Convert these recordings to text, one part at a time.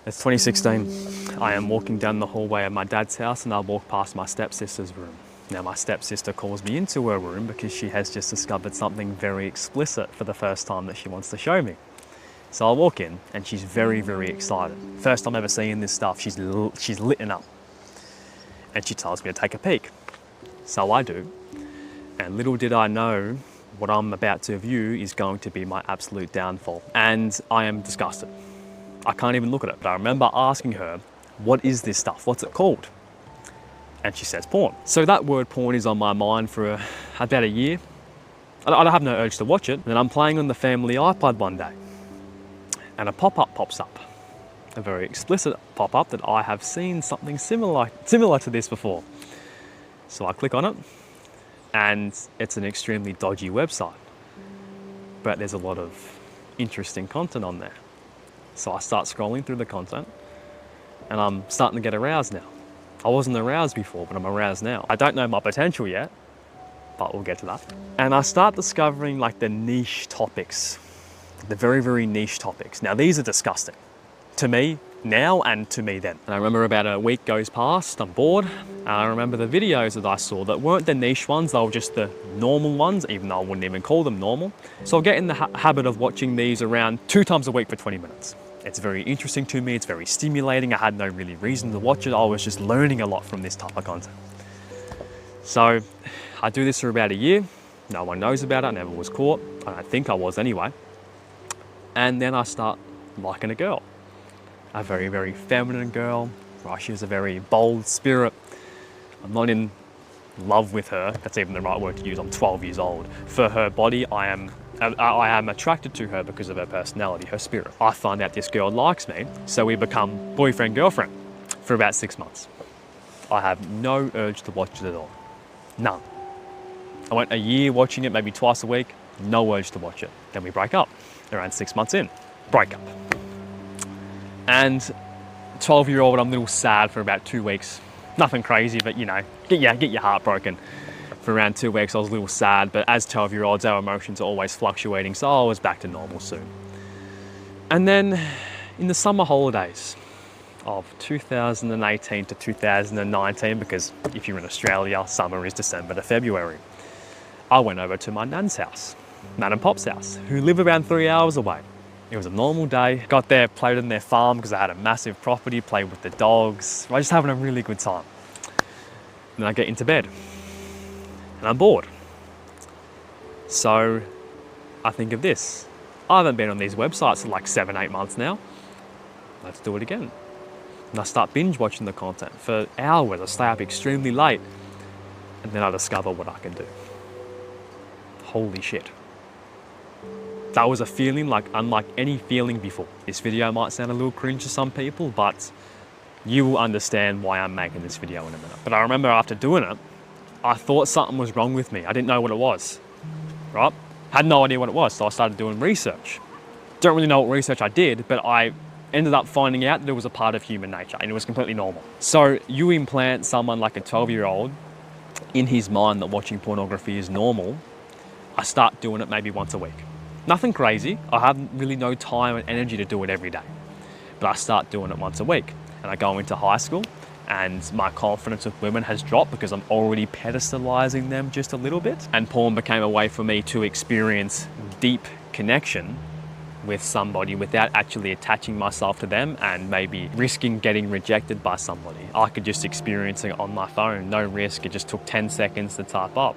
It's 2016. I am walking down the hallway of my dad's house and I walk past my stepsister's room. Now my stepsister calls me into her room because she has just discovered something very explicit for the first time that she wants to show me. So I walk in and she's very, very excited. First time ever seeing this stuff, she's lit up. And she tells me to take a peek. So I do. And little did I know, what I'm about to view is going to be my absolute downfall. And I am disgusted. I can't even look at it. But I remember asking her, what is this stuff? What's it called? And she says porn. So that word porn is on my mind for about a year. I have no urge to watch it. And then I'm playing on the family iPod one day. And a pop-up pops up. A very explicit pop-up that I have seen something similar to this before. So I click on it. And it's an extremely dodgy website. But there's a lot of interesting content on there. So I start scrolling through the content and I'm starting to get aroused now. I wasn't aroused before, but I'm aroused now. I don't know my potential yet, but we'll get to that. And I start discovering like the niche topics, the very, very niche topics. Now these are disgusting to me now and to me then. And I remember about a week goes past, I'm bored. And I remember the videos that I saw that weren't the niche ones, they were just the normal ones, even though I wouldn't even call them normal. So I'll get in the habit of watching these around 2 times a week for 20 minutes. It's very interesting to me, it's very stimulating. I had no really reason to watch it. I was just learning a lot from this type of content. So I do this for about a year. No one knows about it, I never was caught. I don't think I was anyway. And then I start liking a girl. A very, very feminine girl. Right, she has a very bold spirit. I'm not in love with her. That's even the right word to use. I'm 12 years old. For her body, I am attracted to her because of her personality, her spirit. I find out this girl likes me, so we become boyfriend, girlfriend for about 6 months. I have no urge to watch it at all. None. I went a year watching it, maybe twice a week, no urge to watch it. Then we break up, around 6 months in, break up. And 12-year-old, I'm a little sad for about 2 weeks. Nothing crazy, but you know, get your heart broken. For around 2 weeks, I was a little sad, but as 12-year-olds, our emotions are always fluctuating, so I was back to normal soon. And then in the summer holidays of 2018 to 2019, because if you're in Australia, summer is December to February, I went over to my nan's house, Nan and Pop's house, who live around 3 hours away. It was a normal day. Got there, played in their farm because I had a massive property, played with the dogs. I was just having a really good time. And then I get into bed. And I'm bored. So I think of this. I haven't been on these websites for like 7-8 months now. Let's do it again. And I start binge watching the content for hours. I stay up extremely late. And then I discover what I can do. Holy shit. That was a feeling like unlike any feeling before. This video might sound a little cringe to some people, but you will understand why I'm making this video in a minute. But I remember after doing it, I thought something was wrong with me. I didn't know what it was, right? Had no idea what it was, so I started doing research. Don't really know what research I did, but I ended up finding out that it was a part of human nature and it was completely normal. So you implant someone like a 12-year-old in his mind that watching pornography is normal. I start doing it maybe once a week. Nothing crazy. I have really no time and energy to do it every day, but I start doing it once a week. And I go into high school and my confidence with women has dropped because I'm already pedestalizing them just a little bit. And porn became a way for me to experience deep connection with somebody without actually attaching myself to them and maybe risking getting rejected by somebody. I could just experience it on my phone, no risk. It just took 10 seconds to type up.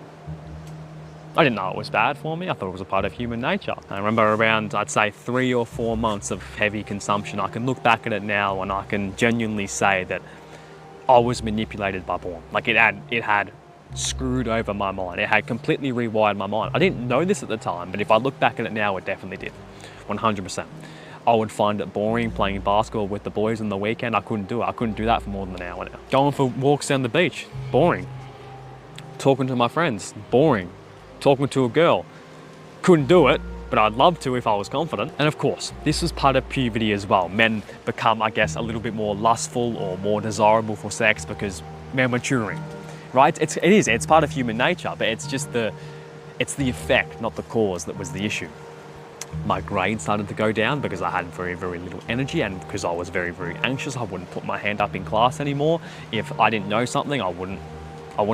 I didn't know it was bad for me. I thought it was a part of human nature. I remember around, I'd say 3 or 4 months of heavy consumption. I can look back at it now and I can genuinely say that I was manipulated by porn. Like it had screwed over my mind. It had completely rewired my mind. I didn't know this at the time, but if I look back at it now, it definitely did, 100%. I would find it boring playing basketball with the boys on the weekend. I couldn't do it. I couldn't do that for more than an hour now. Going for walks down the beach, boring. Talking to my friends, boring. Talking to a girl, couldn't do it, but I'd love to if I was confident. And of course, this was part of puberty as well. Men become, I guess, a little bit more lustful or more desirable for sex because they're maturing, right? It's part of human nature, but it's just the effect, not the cause, that was the issue. My grades started to go down because I had very, very little energy, and because I was very, very anxious. I wouldn't put my hand up in class anymore. If I didn't know something, I wouldn't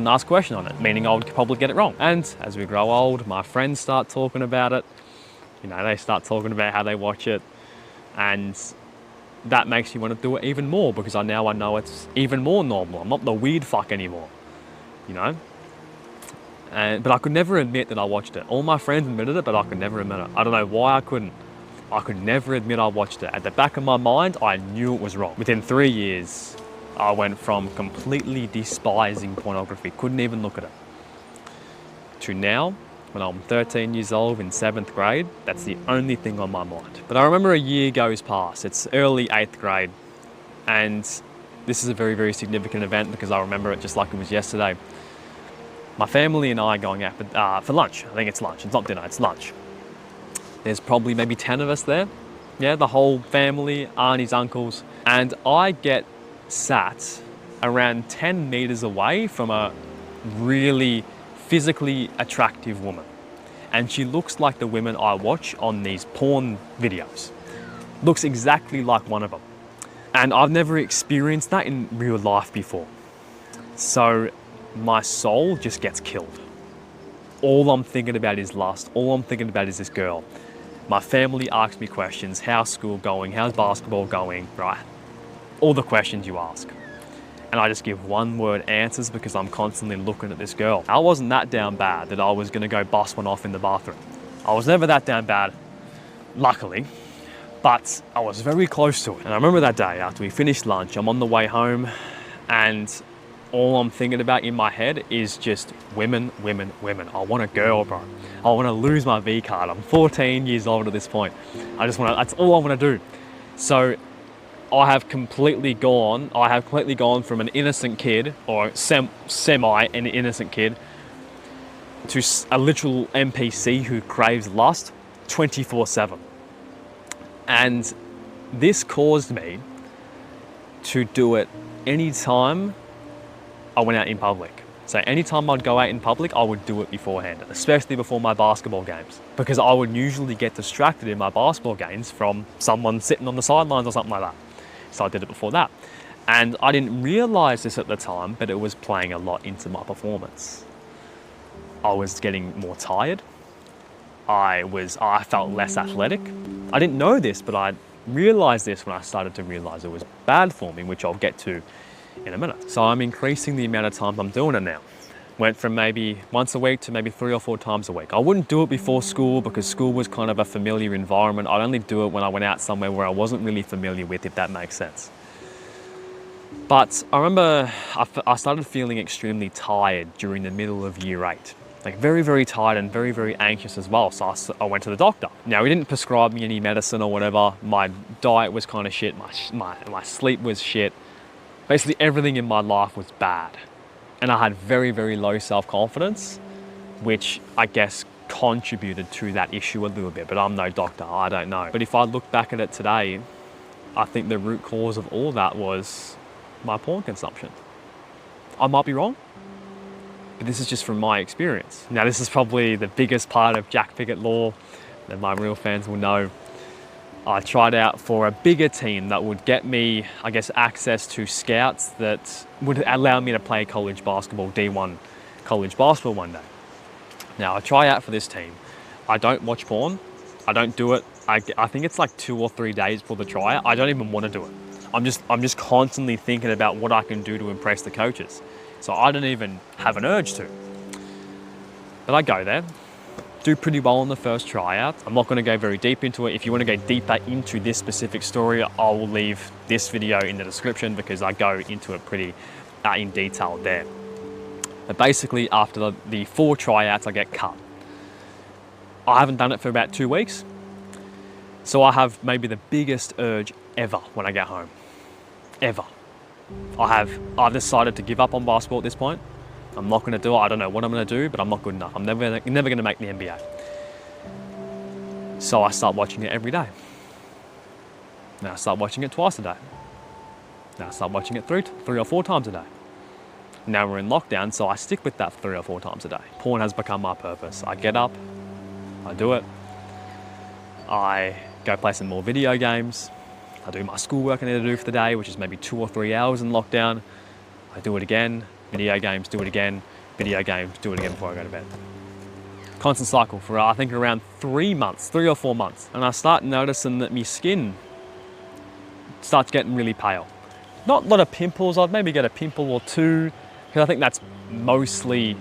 ask a question on it, meaning I would probably get it wrong. And as we grow old, my friends start talking about it. You know, they start talking about how they watch it, and that makes me want to do it even more because I know it's even more normal. I'm not the weird fuck anymore, you know? But I could never admit that I watched it. All my friends admitted it, but I could never admit it. I don't know why I couldn't. I could never admit I watched it. At the back of my mind, I knew it was wrong. Within 3 years, I went from completely despising pornography, couldn't even look at it, to now, when I'm 13 years old in 7th grade, that's the only thing on my mind. But I remember a year goes past, it's early 8th grade, and this is a very, very significant event because I remember it just like it was yesterday. My family and I are going out for lunch. I think it's lunch, it's not dinner, it's lunch. There's probably maybe 10 of us there. Yeah, the whole family, aunties, uncles, and I get sat around 10 meters away from a really physically attractive woman. And she looks like the women I watch on these porn videos. Looks exactly like one of them. And I've never experienced that in real life before. So my soul just gets killed. All I'm thinking about is lust. All I'm thinking about is this girl. My family asks me questions. How's school going? How's basketball going? Right? All the questions you ask. And I just give one word answers because I'm constantly looking at this girl. I wasn't that down bad that I was gonna go bust one off in the bathroom. I was never that down bad, luckily, but I was very close to it. And I remember that day after we finished lunch, I'm on the way home and all I'm thinking about in my head is just women, women, women. I want a girl, bro. I wanna lose my V card. I'm 14 years old at this point. That's all I wanna do. So I have completely gone from an innocent kid, or semi an innocent kid, to a literal NPC who craves lust 24/7. And this caused me to do it anytime I went out in public. So anytime I'd go out in public, I would do it beforehand, especially before my basketball games, because I would usually get distracted in my basketball games from someone sitting on the sidelines or something like that. So I did it before that. And I didn't realize this at the time, but it was playing a lot into my performance. I was getting more tired. I felt less athletic. I didn't know this, but I realized this when I started to realize it was bad for me, which I'll get to in a minute. So I'm increasing the amount of time I'm doing it now. Went from maybe once a week to maybe 3 or 4 times a week. I wouldn't do it before school because school was kind of a familiar environment. I'd only do it when I went out somewhere where I wasn't really familiar with, if that makes sense. But I remember I started feeling extremely tired during the middle of year 8. Like very, very tired and very, very anxious as well. So I went to the doctor. Now he didn't prescribe me any medicine or whatever. My diet was kind of shit. My sleep was shit. Basically everything in my life was bad. And I had very, very low self-confidence, which I guess contributed to that issue a little bit, but I'm no doctor, I don't know. But if I look back at it today, I think the root cause of all that was my porn consumption. I might be wrong, but this is just from my experience. Now, this is probably the biggest part of Jack Pickett Law that my real fans will know. I tried out for a bigger team that would get me, I guess, access to scouts that would allow me to play college basketball, D1 college basketball one day. Now, I try out for this team. I don't watch porn. I don't do it. I think it's like 2 or 3 days before the tryout. I don't even want to do it. I'm just constantly thinking about what I can do to impress the coaches. So I don't even have an urge to. But I go there. Do pretty well on the first tryout. I'm not going to go very deep into it. If you want to go deeper into this specific story, I will leave this video in the description because I go into it pretty in detail there. But basically, after the 4 tryouts, I get cut. I haven't done it for about 2 weeks. So I have maybe the biggest urge ever when I get home. Ever. I've decided to give up on basketball at this point. I'm not going to do it. I don't know what I'm going to do, but I'm not good enough. I'm never going to make the NBA. So I start watching it every day. Now I start watching it twice a day. Now I start watching it 3 or 4 times a day. Now we're in lockdown, so I stick with that 3 or 4 times a day. Porn has become my purpose. I get up, I do it. I go play some more video games. I do my schoolwork I need to do for the day, which is maybe 2 or 3 hours in lockdown. I do it again, video games, do it again, video games, do it again before I go to bed. Constant cycle for I think around 3 months, 3 or 4 months. And I start noticing that my skin starts getting really pale. Not a lot of pimples, I'd maybe get a pimple or two, because I think that's mostly,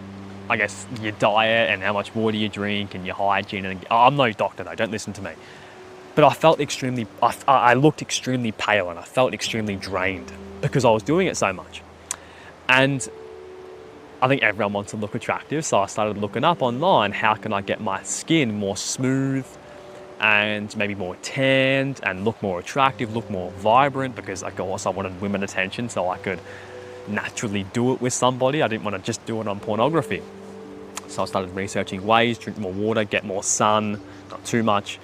I guess, your diet and how much water you drink and your hygiene. And I'm no doctor though, don't listen to me. But I felt I looked extremely pale and I felt extremely drained because I was doing it so much. And I think everyone wants to look attractive, so I started looking up online, how can I get my skin more smooth and maybe more tanned and look more attractive, look more vibrant, because of course I wanted women attention so I could naturally do it with somebody. I didn't want to just do it on pornography. So I started researching ways, drink more water, get more sun, not too much,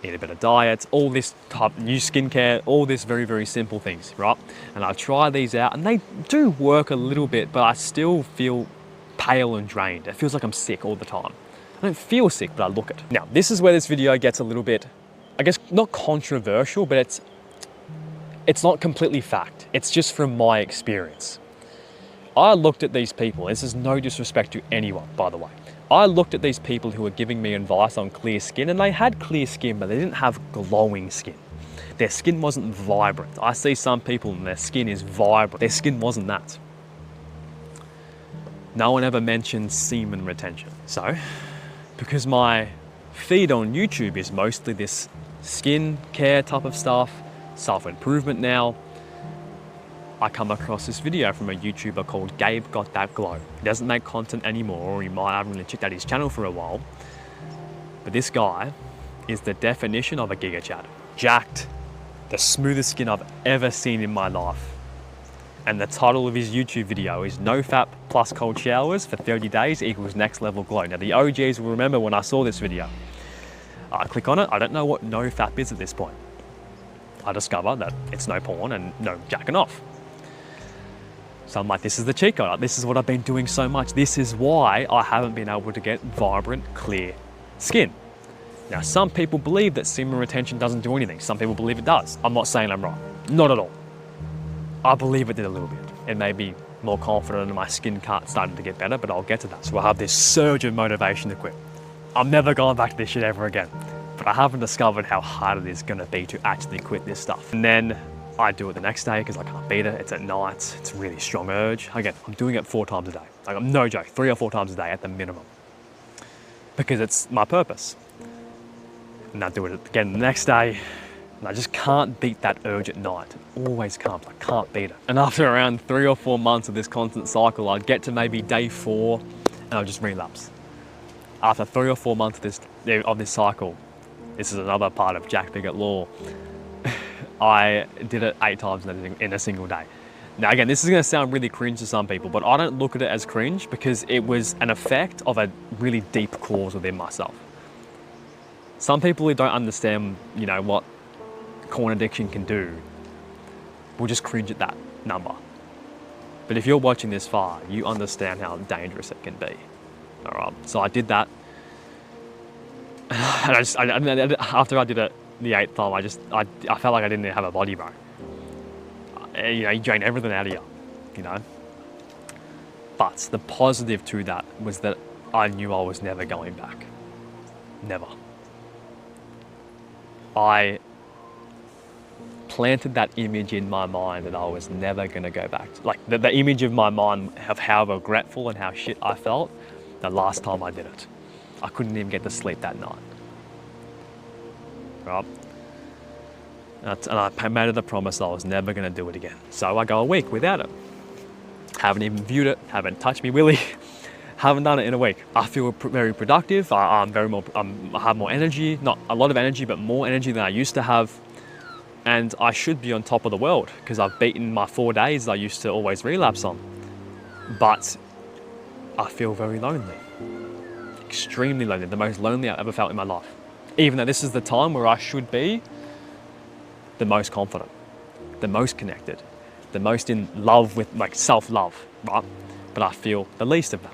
eat a better diet, all this type, new skincare, all this very, very simple things, right? And I try these out and they do work a little bit, but I still feel pale and drained. It feels like I'm sick all the time. I don't feel sick, but I look it. Now, this is where this video gets a little bit, I guess, not controversial, but it's not completely fact. It's just from my experience. I looked at these people, this is no disrespect to anyone, by the way. I looked at these people who were giving me advice on clear skin, and they had clear skin, but they didn't have glowing skin. Their skin wasn't vibrant. I see some people and their skin is vibrant. Their skin wasn't that. No one ever mentioned semen retention. So, because my feed on YouTube is mostly this skin care type of stuff, self-improvement now, I come across this video from a YouTuber called Gabe Got That Glow. He doesn't make content anymore, or you might haven't really checked out his channel for a while. But this guy is the definition of a Giga Chad. Jacked, the smoothest skin I've ever seen in my life. And the title of his YouTube video is NoFap plus cold showers for 30 days equals next level glow. Now the OGs will remember when I saw this video. I click on it, I don't know what NoFap is at this point. I discover that it's no porn and no jacking off. So I'm like, this is the cheat code. This is what I've been doing so much. This is why I haven't been able to get vibrant, clear skin. Now, some people believe that semen retention doesn't do anything. Some people believe it does. I'm not saying I'm wrong. Not at all. I believe it did a little bit. It made me more confident and my skin started to get better, but I'll get to that. So I have this surge of motivation to quit. I'm never going back to this shit ever again. But I haven't discovered how hard it is gonna be to actually quit this stuff. And then I do it the next day because I can't beat it. It's at night. It's a really strong urge. Again, I'm doing it 4 times a day. Like, I'm no joke, 3 or 4 times a day at the minimum. Because it's my purpose. And I do it again the next day. And I just can't beat that urge at night. It always comes. I can't beat it. And after around 3 or 4 months of this constant cycle, I'd get to maybe day 4 and I'll just relapse. After 3 or 4 months of this cycle, this is another part of Jack Bigot law. I did it 8 times in a single day. Now again, this is gonna sound really cringe to some people, but I don't look at it as cringe because it was an effect of a really deep cause within myself. Some people who don't understand, you know, what corn addiction can do will just cringe at that number. But if you're watching this far, you understand how dangerous it can be. All right, so I did that. And after I did it the 8th time, I felt like I didn't have a body, bro. You know, you drain everything out of you, you know. But the positive to that was that I knew I was never going back. Never. I planted that image in my mind that I was never gonna go back. Like the image of my mind of how regretful and how shit I felt the last time I did it. I couldn't even get to sleep that night. Right? And I made it a promise I was never going to do it again. So I go a week without it. Haven't even viewed it, haven't touched me willy, haven't done it in a week. I feel very productive. I have more energy, not a lot of energy, but more energy than I used to have. And I should be on top of the world because I've beaten my 4 days I used to always relapse on. But I feel very lonely. Extremely lonely, the most lonely I've ever felt in my life. Even though this is the time where I should be the most confident, the most connected, the most in love with like self-love, right? But I feel the least of that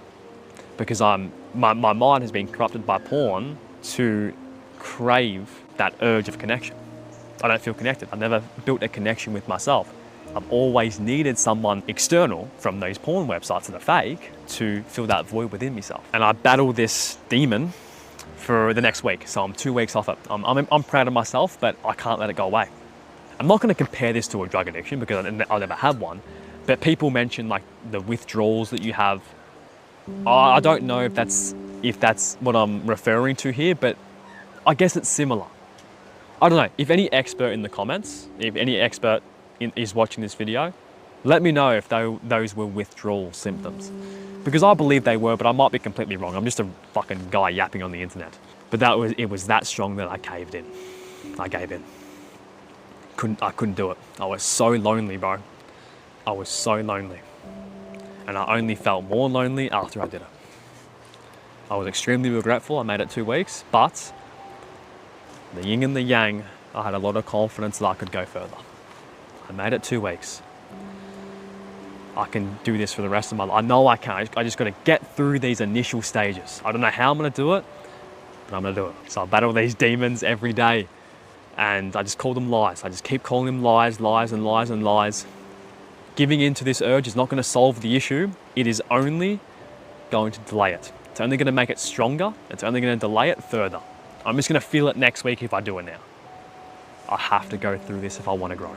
because my mind has been corrupted by porn to crave that urge of connection. I don't feel connected. I've never built a connection with myself. I've always needed someone external from those porn websites that are fake to fill that void within myself. And I battle this demon for the next week. So I'm 2 weeks off it. I'm proud of myself, but I can't let it go away. I'm not going to compare this to a drug addiction because I'll never have one. But people mention like the withdrawals that you have. I don't know if that's what I'm referring to here, but I guess it's similar. I don't know. If any expert in the comments, if any expert is watching this video, let me know if those were withdrawal symptoms. Because I believe they were, but I might be completely wrong. I'm just a fucking guy yapping on the internet. But it was that strong that I caved in. I gave in. I couldn't do it. I was so lonely, bro. I was so lonely. And I only felt more lonely after I did it. I was extremely regretful. I made it 2 weeks, but the yin and the yang, I had a lot of confidence that I could go further. I made it 2 weeks. I can do this for the rest of my life. I know I can. I just got to get through these initial stages. I don't know how I'm going to do it, but I'm going to do it. So I battle these demons every day, and I just call them lies. I just keep calling them lies, lies and lies and lies. Giving in to this urge is not going to solve the issue. It is only going to delay it. It's only going to make it stronger. It's only going to delay it further. I'm just going to feel it next week if I do it now. I have to go through this if I want to grow.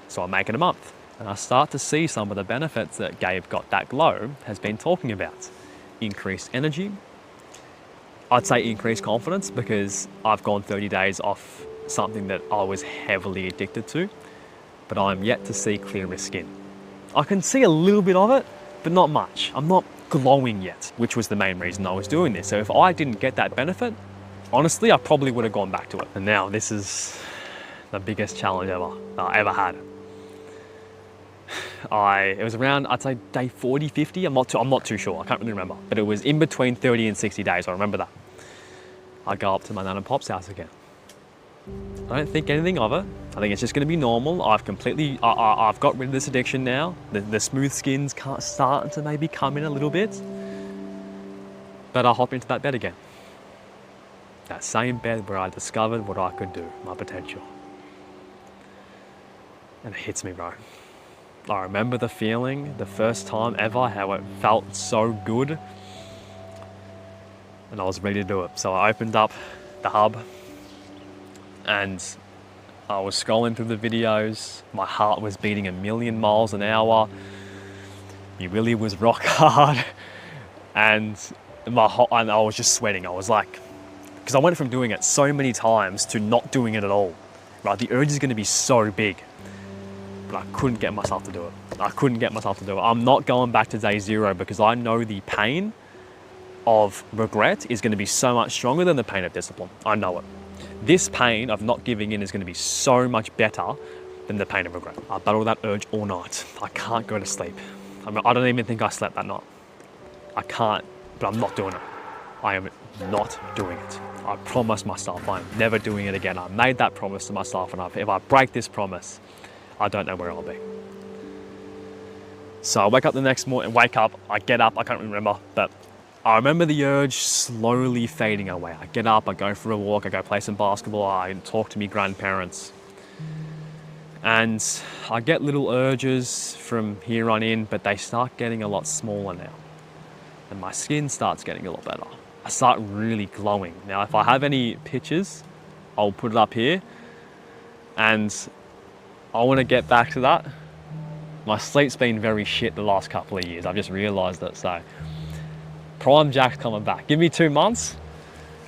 So I make it a month. And I start to see some of the benefits that Gabe Got That Glow has been talking about. Increased energy. I'd say increased confidence because I've gone 30 days off something that I was heavily addicted to, but I'm yet to see clearer skin. I can see a little bit of it, but not much. I'm not glowing yet, which was the main reason I was doing this. So if I didn't get that benefit, honestly, I probably would have gone back to it. And now this is the biggest challenge I ever had. It was around, I'd say day 40, 50. I'm not too sure. I can't really remember, but it was in between 30 and 60 days. I remember that. I go up to my nan and pop's house again. I don't think anything of it. I think it's just going to be normal. I've got rid of this addiction now. The smooth skin's starting to maybe come in a little bit. But I hop into that bed again. That same bed where I discovered what I could do, my potential. And it hits me, bro. I remember the feeling, the first time ever, how it felt so good. And I was ready to do it. So I opened up the hub and I was scrolling through the videos. My heart was beating 1,000,000 miles an hour. Me willy was rock hard. And I was just sweating. I was like, because I went from doing it so many times to not doing it at all. Right, the urge is going to be so big. But I couldn't get myself to do it. I couldn't get myself to do it. I'm not going back to day 0 because I know the pain of regret is going to be so much stronger than the pain of discipline. I know it. This pain of not giving in is going to be so much better than the pain of regret. I battle that urge all night. I can't go to sleep. I don't even think I slept that night. I can't, but I'm not doing it. I am not doing it. I promised myself I'm never doing it again. I made that promise to myself, and if I break this promise, I don't know where I'll be. So I wake up the next morning, I get up, I can't remember, but I remember the urge slowly fading away. I get up, I go for a walk, I go play some basketball, I talk to my grandparents. And I get little urges from here on in, but they start getting a lot smaller now. And my skin starts getting a lot better. I start really glowing. Now, if I have any pictures, I'll put it up here. And I want to get back to that. My sleep's been very shit the last couple of years. I've just realized it. So Prime Jack's coming back. Give me 2 months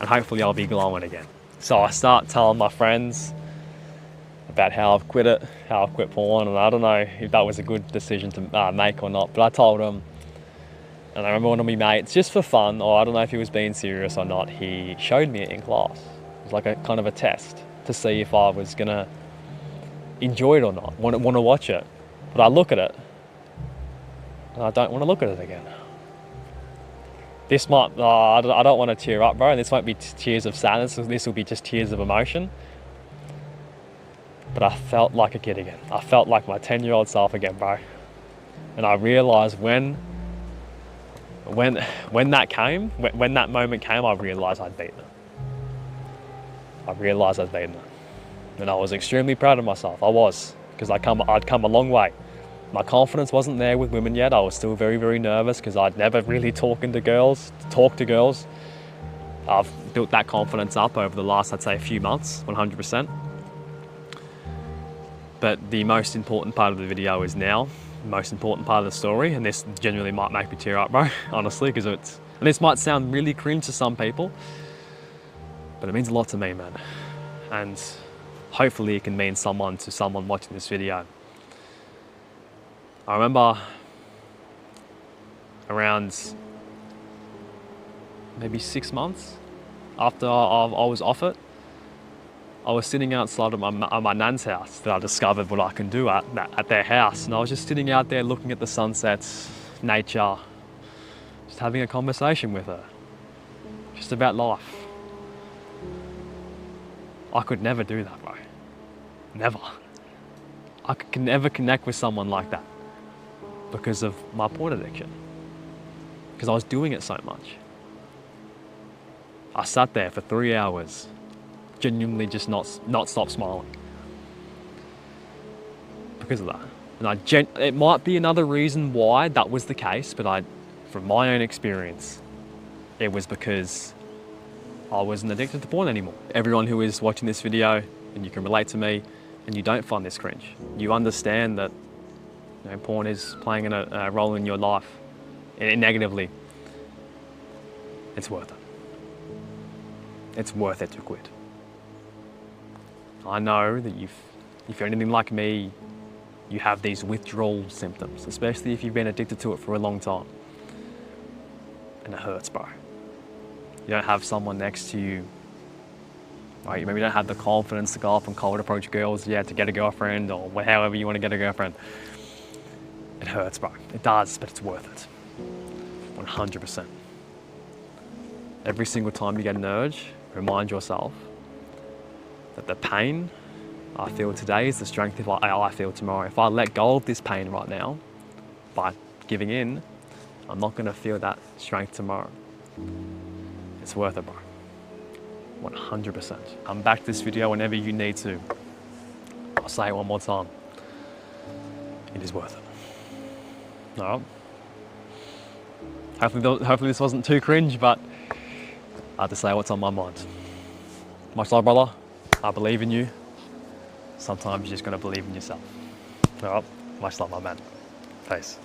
and hopefully I'll be glowing again. So I start telling my friends about how I've quit it, how I've quit porn. And I don't know if that was a good decision to make or not, but I told them. And I remember one of my mates, just for fun, or I don't know if he was being serious or not, he showed me it in class. It was like a kind of a test to see if I was gonna enjoy it or not, want to watch it. But I look at it, and I don't want to look at it again. This might, I don't want to tear up, bro. This won't be tears of sadness. This will be just tears of emotion. But I felt like a kid again. I felt like my 10-year-old self again, bro. And I realized when that came, when that moment came, I realized I'd beaten it. I realised I'd beaten her. And I was extremely proud of myself. I was, because I'd come a long way. My confidence wasn't there with women yet. I was still very, very nervous because I'd never really talked to girls. I've built that confidence up over the last, I'd say, a few months, 100%. But the most important part of the video is now, the most important part of the story, and this genuinely might make me tear up, bro, honestly, because and this might sound really cringe to some people, but it means a lot to me, man. And hopefully it can mean to someone watching this video. I remember around maybe 6 months after I was off it, I was sitting outside of my nan's house that I discovered what I can do at their house. And I was just sitting out there looking at the sunsets, nature, just having a conversation with her, just about life. I could never do that, bro. Never. I could never connect with someone like that because of my porn addiction. Because I was doing it so much. I sat there for 3 hours, genuinely just not stop smiling because of that. And it might be another reason why that was the case, but from my own experience, it was because I wasn't addicted to porn anymore. Everyone who is watching this video, and you can relate to me, and you don't find this cringe, you understand that porn is playing a role in your life, and negatively, it's worth it. It's worth it to quit. I know that if you're anything like me, you have these withdrawal symptoms, especially if you've been addicted to it for a long time. And it hurts, bro. You don't have someone next to you, right? You maybe don't have the confidence to go up and cold approach girls, to get a girlfriend, or however you want to get a girlfriend. It hurts, bro. It does, but it's worth it. 100%. Every single time you get an urge, remind yourself that the pain I feel today is the strength I feel tomorrow. If I let go of this pain right now, by giving in, I'm not going to feel that strength tomorrow. It's worth it, bro. 100%. Come back to this video whenever you need to. I'll say it one more time. It is worth it. All right. Hopefully this wasn't too cringe, but I have to say what's on my mind. Much love, brother. I believe in you. Sometimes you just gotta believe in yourself. All right. Much love, my man. Peace.